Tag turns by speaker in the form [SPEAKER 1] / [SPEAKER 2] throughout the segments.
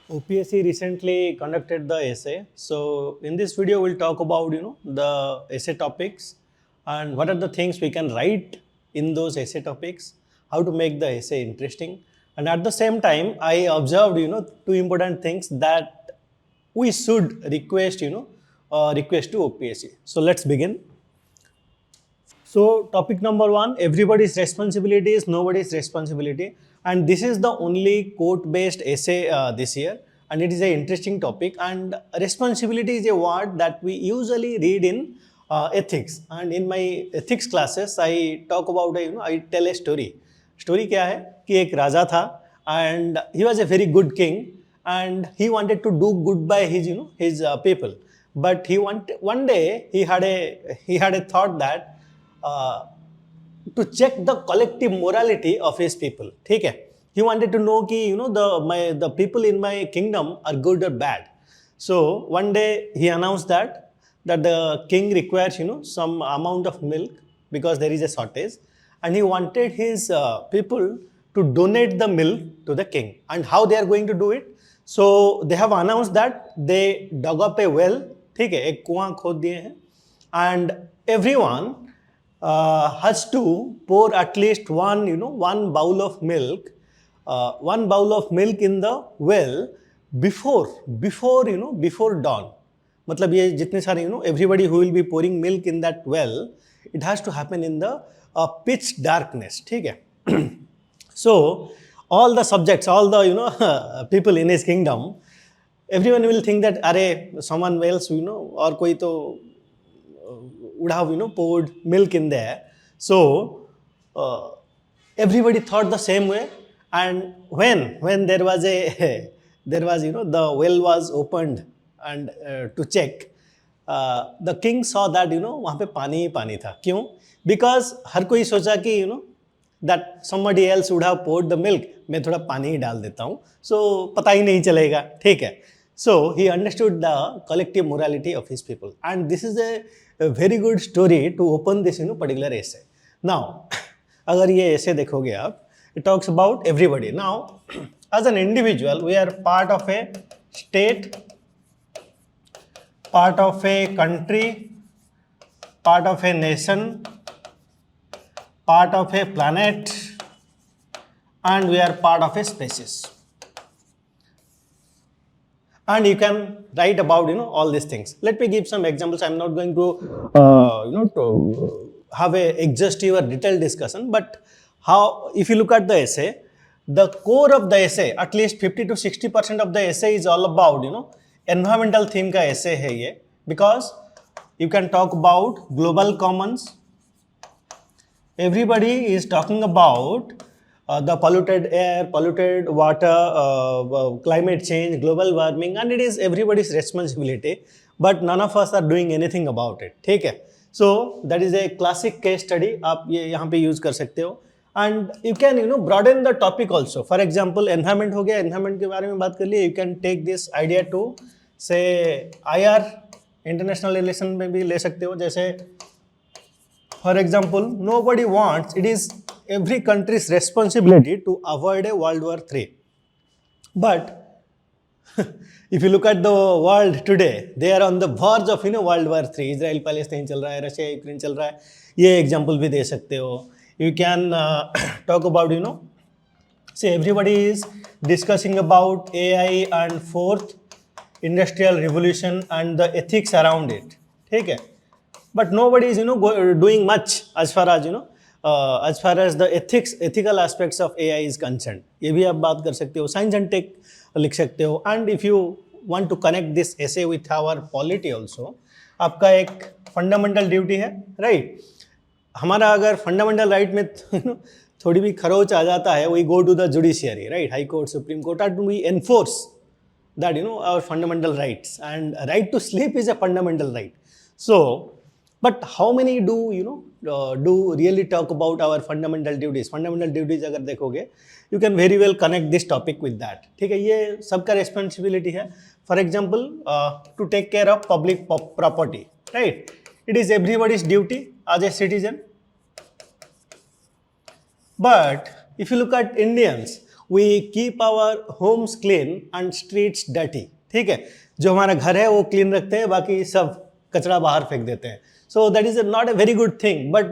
[SPEAKER 1] OPSC recently conducted the essay. So in this video, we'll talk about the essay topics and what are the things we can write in those essay topics, how to make the essay interesting, and at the same time, I observed two important things that we should request to OPSC. So let's begin. So topic number one, everybody's responsibility is nobody's responsibility, and this is the only quote-based essay this year, and it is an interesting topic. And responsibility is a word that we usually read in ethics, and in my ethics classes, I talk about I tell a story. Story क्या है कि एक राजा था, and he was a very good king, and he wanted to do good by his people, but one day he had a thought that to check the collective morality of his people. ठीक है, he wanted to know कि the people in my kingdom are good or bad. So one day he announced that the king requires some amount of milk because there is a shortage, and he wanted his people to donate the milk to the king. And how they are going to do it? So they have announced that they dug up a well. ठीक है, एक कुआं खोद दिए हैं, and everyone has to pour at least one bowl of milk, in the well before dawn. मतलब ये जितने सारे everybody who will be pouring milk in that well, it has to happen in the pitch darkness. ठीक है. So all the subjects, all the people in his kingdom, everyone will think that अरे someone else और कोई तो would have poured milk in there. So everybody thought the same way, and when there was the well was opened and to check, the king saw that वहाँ पे पानी ही पानी था. क्यों? Because हर कोई सोचा कि that somebody else would have poured the milk, मैं थोड़ा पानी ही डाल देता हूँ, so पता ही नहीं चलेगा. ठीक है. So he understood the collective morality of his people, and this is a very good story to open this particular essay. Now, अगर ये essay देखोगे आप, it talks about everybody. Now, as an individual, we are part of a state, part of a country, part of a nation, part of a planet, and we are part of a species. And you can write about all these things. Let me give some examples. I'm not going to to have a exhaustive or detailed discussion, but how, if you look at the essay, the core of the essay, at least 50 to 60% of the essay is all about environmental theme का essay है ये, because you can talk about global commons. Everybody is talking about the polluted air, polluted water, climate change, global warming, and it is everybody's responsibility, but none of us are doing anything about it. ठीक है. So that is a classic case study. आप ये यहाँ पे use कर सकते हो, and you can broaden the topic also. For example, environment हो गया, environment के बारे में बात कर लिए. You can take this idea to say IR, international relation में भी ले सकते हो. जैसे for example, nobody wants, it is every country's responsibility to avoid a World War III. But if you look at the world today, they are on the verge of World War III. Israel Palestine चल रहा है, Russia Ukraine चल रहा है. ये example भी दे सकते हो. You can talk about say everybody is discussing about AI and fourth industrial revolution and the ethics around it. ठीक है. But nobody is doing much as far as the ethical aspects of AI is concerned. ये भी आप बात कर सकते हो. Science and tech लिख सकते हो. And if you want to connect this essay with our polity also, आपका एक fundamental duty है, right? हमारा अगर fundamental right में थोड़ी भी खरोच आ जाता है, we go to the judiciary, right? High Court, Supreme Court, and we enforce that our fundamental rights. And right to sleep is a fundamental right. So, but how many do do really talk about our fundamental duties? Fundamental duties अगर देखोगे, you can very well connect this topic with that. ठीक है, ये सबका responsibility है. For example, to take care of public property, right? It is everybody's duty as a citizen. But if you look at Indians, we keep our homes clean and streets dirty. ठीक है, जो हमारा घर है वो clean रखते हैं, बाकी सब कचरा बाहर फेंक देते हैं. So that is not a very good thing. But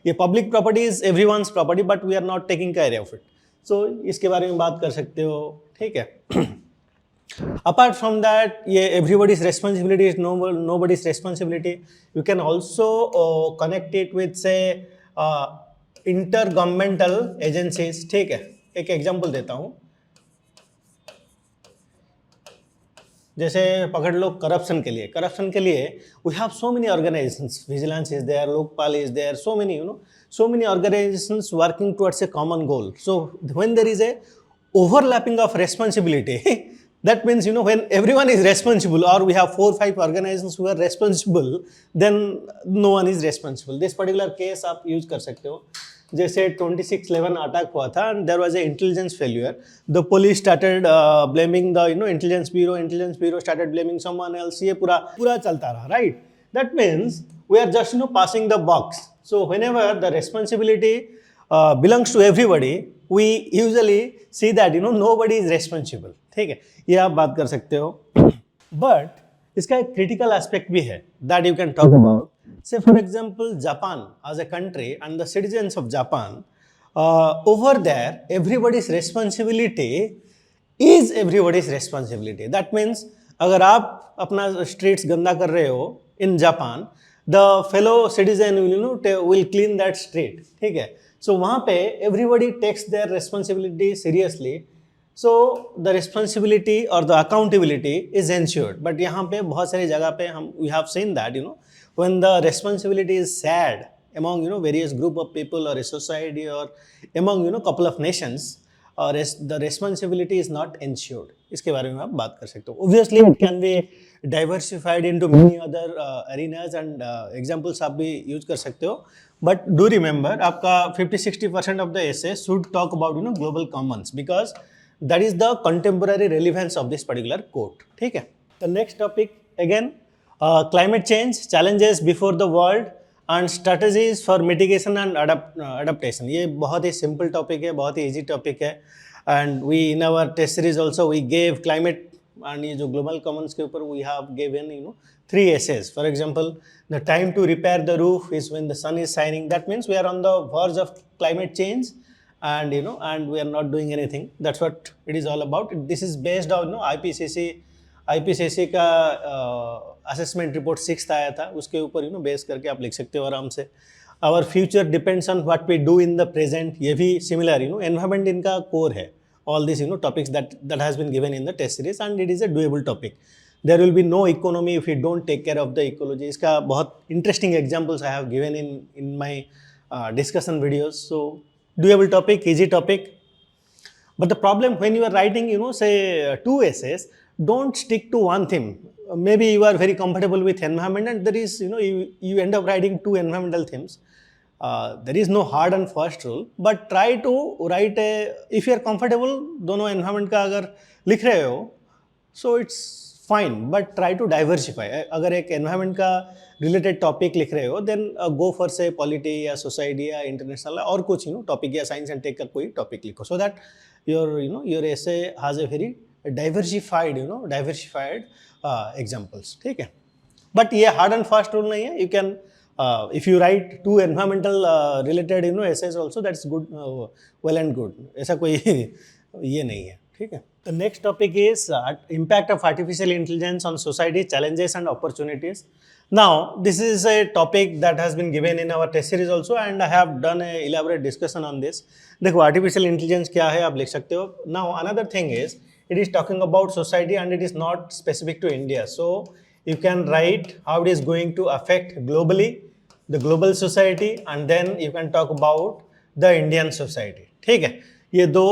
[SPEAKER 1] ये public property is everyone's property, but we are not taking care of it. So इसके बारे में बात कर सकते हो. ठीक है. Apart from that, yeah, everybody's responsibility is nobody's responsibility. You can also connect it with, say, intergovernmental agencies. ठीक है, एक एग्जांपल देता हूँ. जैसे पकड़ लो करप्शन के लिए we have so many organisations. Vigilance is there, Lokpal is there, so many organisations working towards a common goal. So when there is a overlapping of responsibility, that means when everyone is responsible, or we have 4-5 organizations who are responsible, then no one is responsible. This particular case आप use कर सकते हो. जैसे 26/11 attack हुआ था and there was a intelligence failure. The police started blaming the intelligence bureau started blaming someone else. ये पूरा चलता रहा, right? That means we are just passing the box. So whenever the responsibility belongs to everybody, we usually see that nobody is responsible. ठीक है, ये आप बात कर सकते हो. बट इसका एक क्रिटिकल एस्पेक्ट भी है that you can talk about. Say for example, Japan as a country and the citizens of Japan, over there everybody's responsibility is everybody's responsibility. That means अगर आप अपना streets गंदा कर रहे हो in Japan, the fellow citizen will clean that street. ठीक है. So वहाँ पे everybody takes their responsibility seriously. So the responsibility or the accountability is ensured. But यहाँ पे बहुत सारी जगह पे we have seen that when the responsibility is shared among various group of people or a society or among couple of nations, the responsibility is not ensured. इसके बारे में आप बात कर सकते हो. Obviously it can be diversified into many other arenas and examples आप भी यूज कर सकते हो. But do remember, आपका 50-60% of the essay should talk about global commons, because that is the contemporary relevance of this particular quote. ठीक है. The next topic again, climate change, challenges before the world and strategies for mitigation and adaptation. ये बहुत ही simple topic है, बहुत ही easy topic है. And we in our test series also we gave climate and ये जो global commons के ऊपर we have given 3 essays. For example, the time to repair the roof is when the sun is shining. That means we are on the verge of climate change, and and we are not doing anything. That's what it is all about. This is based on IPCC का assessment report 6th आया था, उसके ऊपर base करके आप लिख सकते हो आराम से. Our future depends on what we do in the present. ये भी similar environment इनका core है. All these topics that has been given in the test series, and it is a doable topic. There will be no economy if we don't take care of the ecology. इसका बहुत interesting examples I have given in my discussion videos. So doable topic, easy topic. But the problem when you are writing say 2 essays, don't stick to one theme. Maybe you are very comfortable with environment and there is you end up writing 2 environmental themes. There is no hard and fast rule, but try to write if you are comfortable दोनों environment का अगर लिख रहे हो, so it's fine, but try to diversify. अगर एक environment का related topic लिख रहे हो, then go for say polity या society या international और कुछ topic या science and tech का कोई topic लिखो, so that your essay has a very diversified examples. ठीक है. But ये hard and fast rule नहीं है. You can if you write 2 environmental related essays also, that's good, well and good. ऐसा कोई ये नहीं है. ठीक है. The next topic is impact of artificial intelligence on society, challenges and opportunities. Now this is a topic that has been given in our test series also, and I have done a elaborate discussion on this. देखो artificial intelligence क्या है आप लिख सकते हो. Now another thing is it is talking about society and it is not specific to India. So you can write how it is going to affect globally, the global society, and then you can talk about the Indian society. ठीक है. ये 2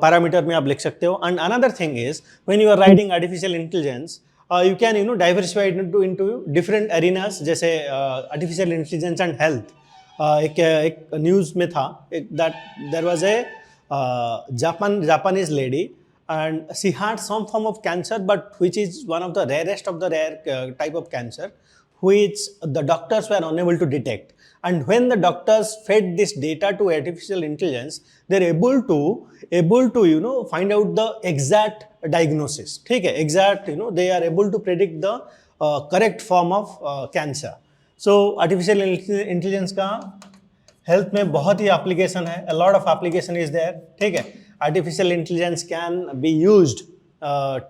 [SPEAKER 1] parameter में आप लिख सकते हो. And another thing is when you are writing artificial intelligence, you can diversify it into different arenas. जैसे artificial intelligence and health. एक न्यूज़ में था that there was a Japanese lady and she had some form of cancer, but which is one of the rarest of the rare type of cancer, which the doctors were unable to detect. and when the doctors fed this data to artificial intelligence, they're able to find out the exact diagnosis. ठीक है, exact, they are able to predict the correct form of cancer. So artificial intelligence का health में बहुत ही application है, a lot of application is there. ठीक है, artificial intelligence can be used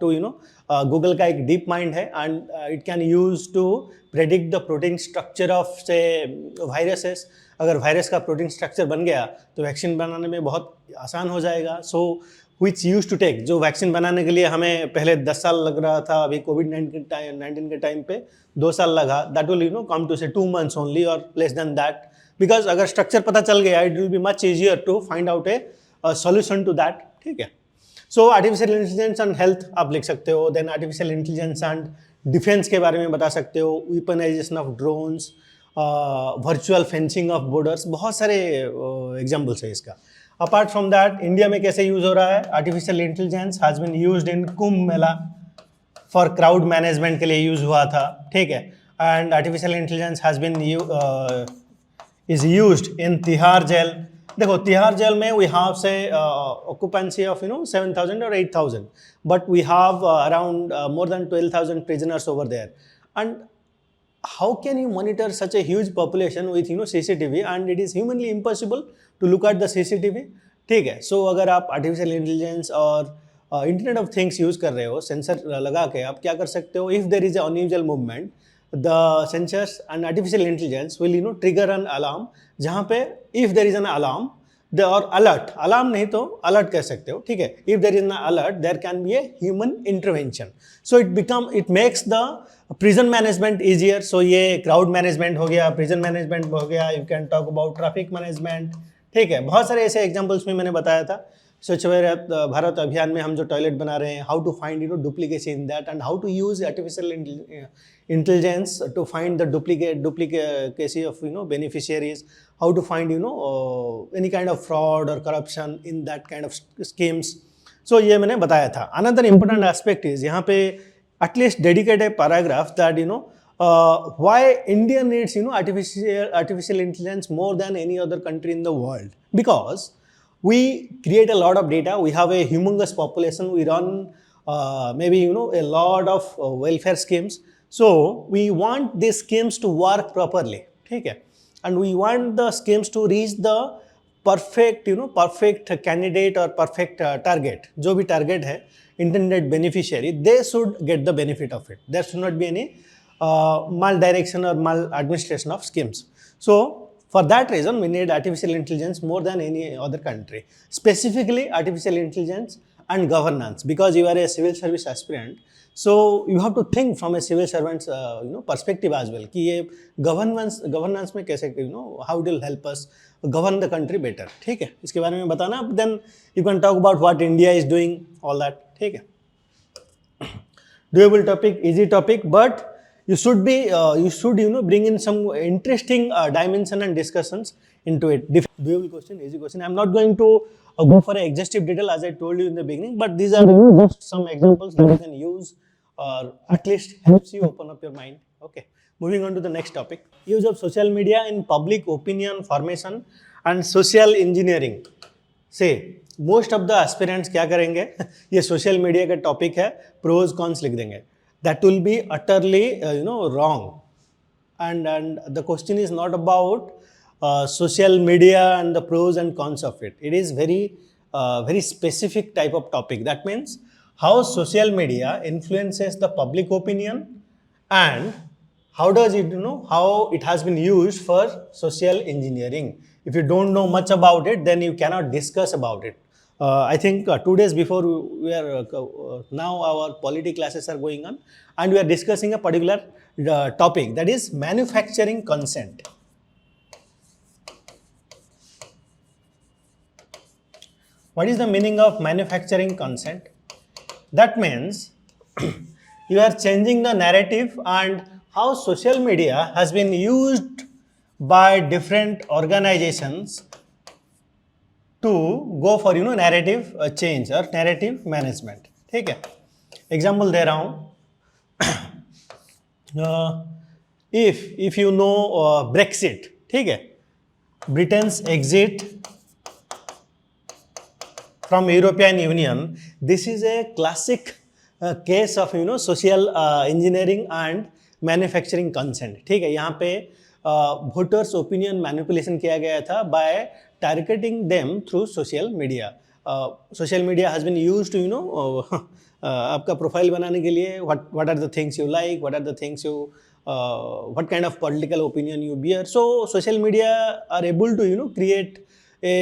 [SPEAKER 1] to Google का एक डीप माइंड है and it can use to predict the protein structure of say viruses. अगर वायरस का प्रोटीन स्ट्रक्चर बन गया तो वैक्सीन बनाने में बहुत आसान हो जाएगा. सो विच यूज टू टेक, जो वैक्सीन बनाने के लिए हमें पहले 10 साल लग रहा था, अभी कोविड-19 के टाइम पे 2 साल लगा, that will come to say 2 months only और लेस देन दैट, बिकॉज अगर स्ट्रक्चर पता चल गया it will be much easier to find out a solution to that. ठीक है, so artificial intelligence and health आप लिख सकते हो. Then artificial intelligence and defence के बारे में बता सकते हो. Weaponisation of drones, virtual fencing of borders, बहुत सारे एग्जाम्पल्स है इसका. अपार्ट फ्रॉम दैट, इंडिया में कैसे यूज हो रहा है artificial intelligence? Has been used in Kumbh Mela for crowd management के लिए यूज हुआ था. ठीक है, and artificial intelligence has been is used in Tihar jail. देखो, तिहाड़ जेल में we have say occupancy of 7,000 or 8,000, but we have around more than 12,000 prisoners over there. And how can you monitor such a huge population with CCTV, and it is humanly impossible to look at the CCTV. ठीक है, सो अगर आप artificial intelligence और internet of things use कर रहे हो, sensor लगा के आप क्या कर सकते हो? If there is unusual movement, the sensors and artificial intelligence will trigger an alarm, जहाँ पे if there is an alarm or alert, alarm नहीं तो alert कह सकते हो. ठीक है, if there is an alert there can be a human intervention, so it makes the prison management easier. So ये crowd management हो गया, prison management हो गया, you can talk about traffic management. ठीक है, बहुत सारे ऐसे एग्जाम्पल्स में मैंने बताया था. स्वच्छ भारत अभियान में हम जो टॉयलेट बना रहे हैं, how to find duplicacy in that, and how to use artificial intelligence to find the duplicacy of beneficiaries, how to find any kind of fraud और corruption in that kind of schemes. So ये मैंने बताया था. Another important aspect is, यहाँ पे at least dedicate a paragraph that why India needs artificial intelligence more than any other country in the world. Because we create a lot of data, we have a humongous population, we run maybe a lot of welfare schemes. So we want these schemes to work properly. Okay? And we want the schemes to reach the perfect candidate or perfect target. जो भी target है, intended beneficiary, they should get the benefit of it. There should not be any maldirection or maladministration of schemes. So for that reason, we need artificial intelligence more than any other country. Specifically, artificial intelligence and governance, because you are a civil service aspirant. So you have to think from a civil servant's perspective as well. कि ये governance में कैसे how it will help us govern the country better. ठीक है, इसके बारे में बताना. Then you can talk about what India is doing, all that. ठीक है, doable topic, easy topic, but you should bring in some interesting dimension and discussions into it. Doable question, easy question. I'm not going to go for an exhaustive detail as I told you in the beginning, but these are just some examples that you can use or at least helps you open up your mind. Okay, moving on to the next topic. Use of social media in public opinion formation and social engineering. Say, most of the aspirants क्या करेंगे? ये social media का topic है, pros cons लिख देंगे. That will be utterly wrong, and the question is not about social media and the pros and cons of it. It is very specific type of topic. That means how social media influences the public opinion, and how does it how it has been used for social engineering. If you don't know much about it, then you cannot discuss about it. I think 2 days before we are now our polity classes are going on, and we are discussing a particular topic, that is manufacturing consent. What is the meaning of manufacturing consent? That means you are changing the narrative and how social media has been used by different organizations to go for narrative change or narrative management. ठीक है, example दे रहा हूँ. if you know Brexit, ठीक है. Britain's exit from European Union. This is a classic case of social engineering and manufacturing consent. ठीक है, यहाँ पे वोटर्स ओपिनियन मैनिपुलेशन किया गया था by targeting them through social media. Social media has been used to आपका profile बनाने के लिए. What are the things you like, what are the things you what kind of political opinion you bear. So social media are able to create a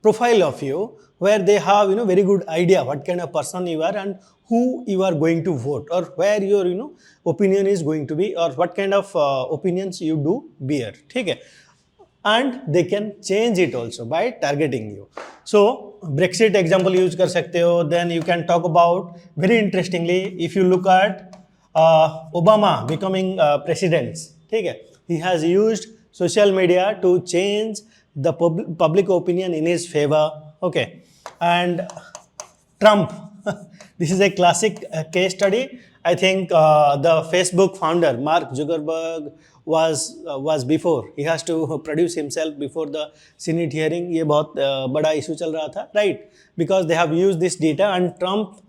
[SPEAKER 1] profile of you where they have very good idea what kind of person you are and who you are going to vote, or where your opinion is going to be, or what kind of opinions you do bear. ठीक है, and they can change it also by targeting you. So Brexit example use कर सकते हो. Then you can talk about very interestingly if you look at Obama becoming president. ठीक है, he has used social media to change the public opinion in his favor. Okay, and Trump, this is a classic case study. I think the Facebook founder Mark Zuckerberg was before. He has to produce himself before the Senate hearing. ये बहुत बड़ा issue चल रहा था, right? Because they have used this data, and Trump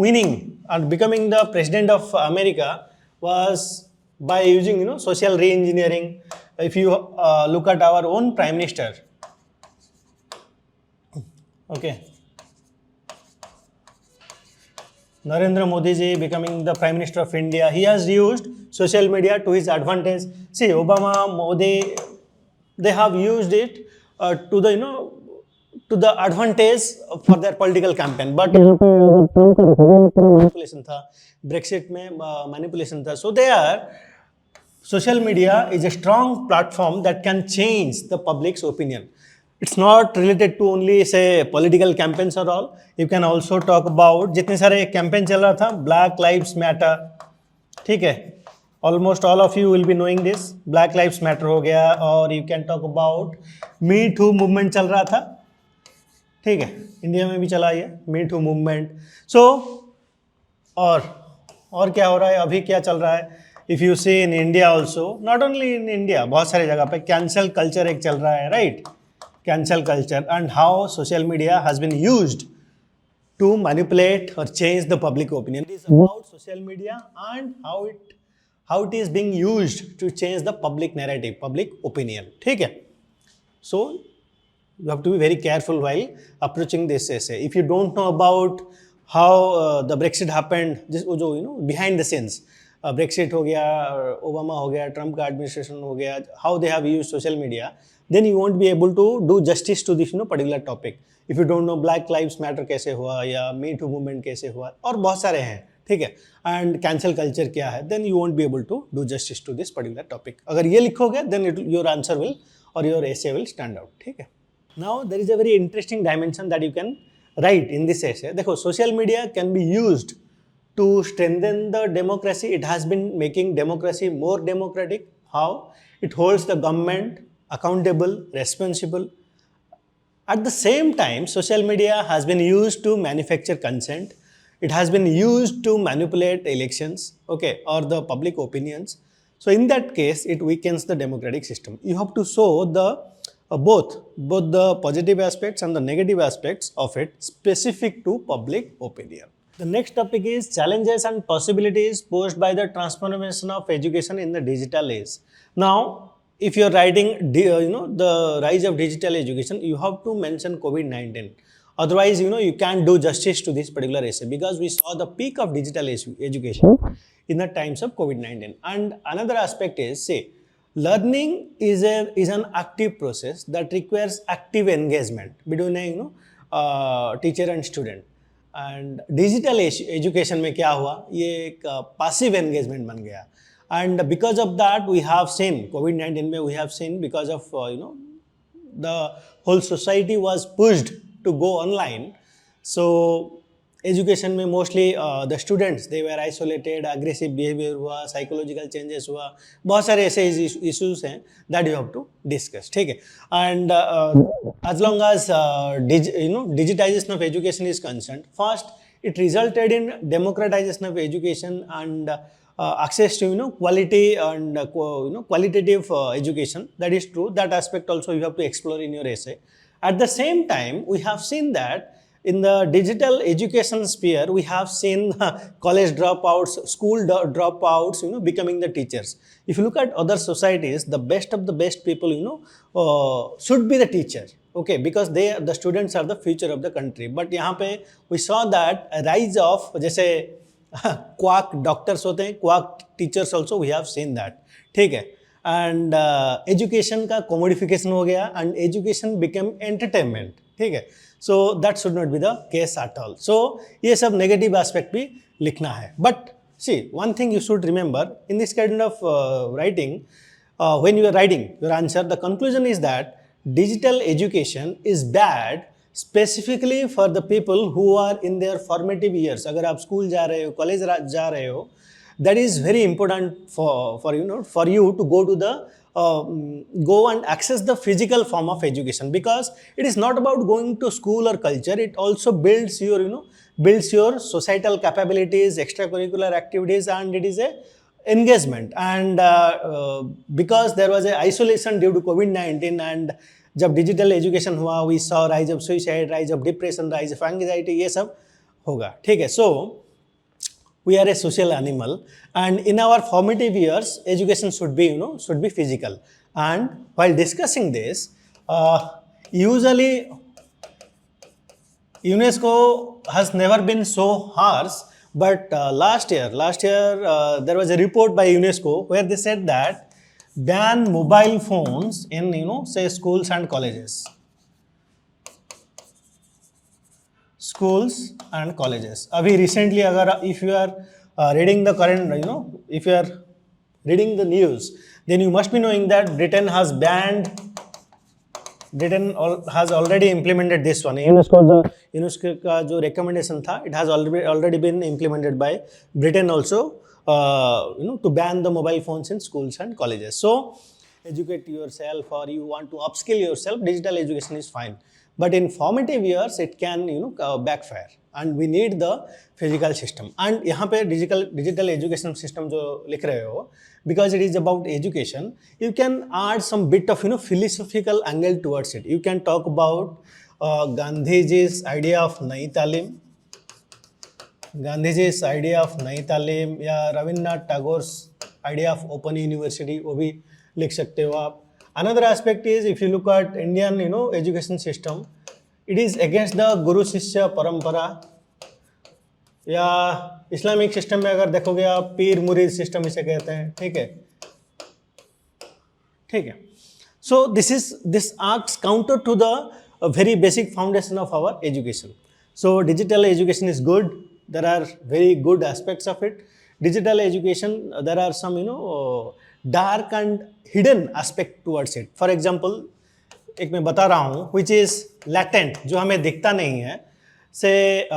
[SPEAKER 1] winning and becoming the president of America was by using social re-engineering. If you look at our own prime minister, okay, Narendra Modi ji becoming the prime minister of India, he has used social media to his advantage. See, Obama, Modi, they have used it to the to the advantage for their political campaign. But manipulation था, Brexit में manipulation था. So there, social media is a strong platform that can change the public's opinion. It's not related to only say political campaigns or all. You can also talk about जितने सारे campaign चल रहा था, Black Lives Matter. ठीक है, almost all of you will be knowing this. Black Lives Matter हो गया, और you can talk about Me Too movement चल रहा था. ठीक है, इंडिया में भी चला ये मी टू मूवमेंट. सो और क्या हो रहा है, अभी क्या चल रहा है? If you see in India also, not only in India, बहुत सारी जगह पे कैंसल कल्चर एक चल रहा है, right? Cancel culture and how social media has been used to manipulate or change the public opinion. It is about social media and how it is being used to change the public narrative, public opinion. ठीक है? So you have to be very careful while approaching this essay. If you don't know about how the Brexit happened, just जो behind the scenes, Brexit हो गया, Obama हो गया, Trump का administration हो गया, how they have used social media, then you won't be able to do justice to this particular topic. If you don't know Black Lives Matter कैसे हुआ, या Me Too movement कैसे हुआ, और बहुत सारे हैं, ठीक है, and cancel culture क्या है, then you won't be able to do justice to this particular topic. अगर ये लिखोगे, then your answer will or your essay will stand out. ठीक है. Now there is a very interesting dimension that you can write in this essay. देखो, social media can be used to strengthen the democracy. It has been making democracy more democratic. How? It holds the government accountable, responsible. At the same time, social media has been used to manufacture consent. It has been used to manipulate elections, okay, or the public opinions. So in that case, it weakens the democratic system. You have to show the both the positive aspects and the negative aspects of it specific to public opinion. The next topic is challenges and possibilities posed by the transformation of education in the digital age. Now, if you are writing the rise of digital education, you have to mention COVID-19. Otherwise, you can't do justice to this particular essay, because we saw the peak of digital education in the times of COVID-19. And another aspect is, say, learning is an active process that requires active engagement between teacher and student. And digital education में क्या हुआ, ये एक passive engagement बन गया. And because of that, we have seen COVID-19 में we have seen, because of the whole society was pushed to go online. So education में mostly the students, they were isolated, aggressive behavior हुआ, psychological changes हुआ, बहुत सारे ऐसे issues हैं that you have to discuss. ठीक है. And as long as digitization of education is concerned, first it resulted in democratization of education and access to quality and qualitative education. That is true. That aspect also you have to explore in your essay. At the same time, we have seen that in the digital education sphere, we have seen college dropouts, school dropouts, becoming the teachers. If you look at other societies, the best of the best people, should be the teacher. Okay, because the students are the future of the country. But यहाँ पे we saw that a rise of जैसे quack doctors होते हैं, quack teachers also we have seen that. ठीक है. And education का commodification हो गया and education became entertainment. ठीक है. So that should not be the case at all. So ये सब negative aspect भी लिखना है. But see, one thing you should remember in this kind of writing, when you are writing your answer, the conclusion is that digital education is bad specifically for the people who are in their formative years. अगर आप school जा रहे हो, college जा रहे हो, that is very important for you to go to the go and access the physical form of education, because it is not about going to school or culture. It also builds your builds your societal capabilities, extracurricular activities, and it is a engagement. And because there was a isolation due to COVID-19 and जब digital education हुआ, we saw rise of suicide, rise of depression, rise of anxiety, ये सब होगा. ठीक है. So we are a social animal, and in our formative years education should be should be physical. And while discussing this, usually UNESCO has never been so harsh, but last year there was a report by UNESCO where they said that ban mobile phones in say schools and colleges. Schools and colleges. अभी recently अगर if you are reading the current, if you are reading the news, then you must be knowing that Britain has already implemented this one. UNESCO का जो recommendation था, it has already been implemented by Britain also, to ban the mobile phones in schools and colleges. So educate yourself, or you want to upskill yourself, digital education is fine. But in formative years, it can backfire, and we need the physical system. And यहाँ पे digital education system जो लिख रहे हो, because it is about education, you can add some bit of philosophical angle towards it. You can talk about Gandhiji's idea of नई तालीम, या Rabindranath टैगोर's idea of open university, वो भी लिख सकते हो आप. Another aspect is, if you look at Indian education system, it is against the Guru Shishya Parampara. या इस्लामिक सिस्टम में अगर देखोगे आप, पीर मुरीद सिस्टम इसे कहते हैं. ठीक है. So this acts counter to the very basic foundation of our education. So digital education is good. There are very good aspects of it. Digital education, there are some dark and hidden aspect towards it. For example, एक मैं बता रहा हूँ, which is latent, जो हमें दिखता नहीं है. Say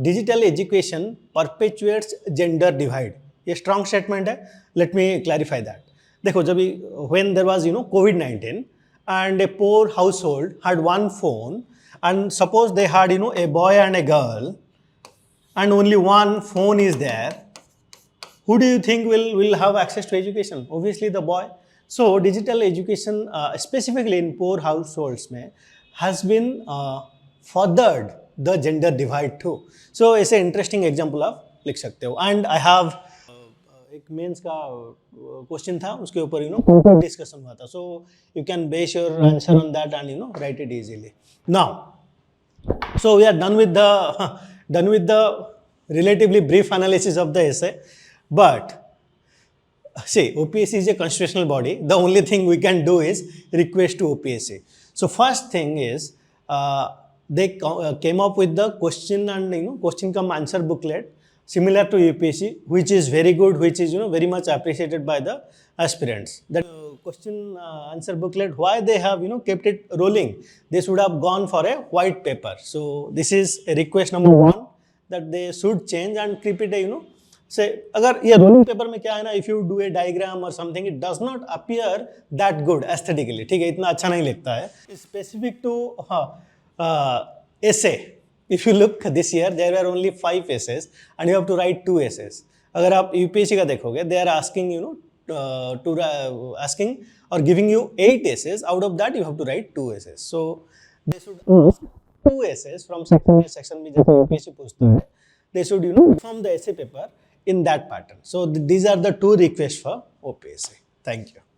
[SPEAKER 1] digital education perpetuates gender divide. ये strong statement है. Let me clarify that. देखो, जब when there was COVID-19 and a poor household had one phone, and suppose they had a boy and a girl, and only one phone is there, who do you think will have access to education? Obviously the boy. So digital education, specifically in poor households में, has been furthered the gender divide too. So ऐसे interesting example आप लिख सकते हो. And I have एक mains का question था, उसके ऊपर डिस्कशन हुआ था. So you can base your answer on that and write it easily. Now, so we are done with the relatively brief analysis of the essay. But see, OPSC is a constitutional body. The only thing we can do is request to OPSC. So first thing is, they came up with the question and question come answer booklet similar to UPSC, which is very good, which is very much appreciated by the aspirants. That question answer booklet, why they have kept it rolling? They should have gone for a white paper. So this is a request number one, that they should change and keep it a say, अगर ये rolling paper में क्या है ना, if you do a diagram or something, it does not appear that good aesthetically. ठीक है, इतना अच्छा नहीं लगता है. Specific to essay, if you look this year, there were only 5 essays and you have to write 2 essays. अगर आप UPSC का देखोगे, they are asking you no two asking और giving you 8 essays. Out of that you have to write 2 essays. So they should ask 2 essays from section में जैसे UPSC पूछता है, they should you know form the essay paper in that pattern. So these are the 2 requests for OPSC. Thank you.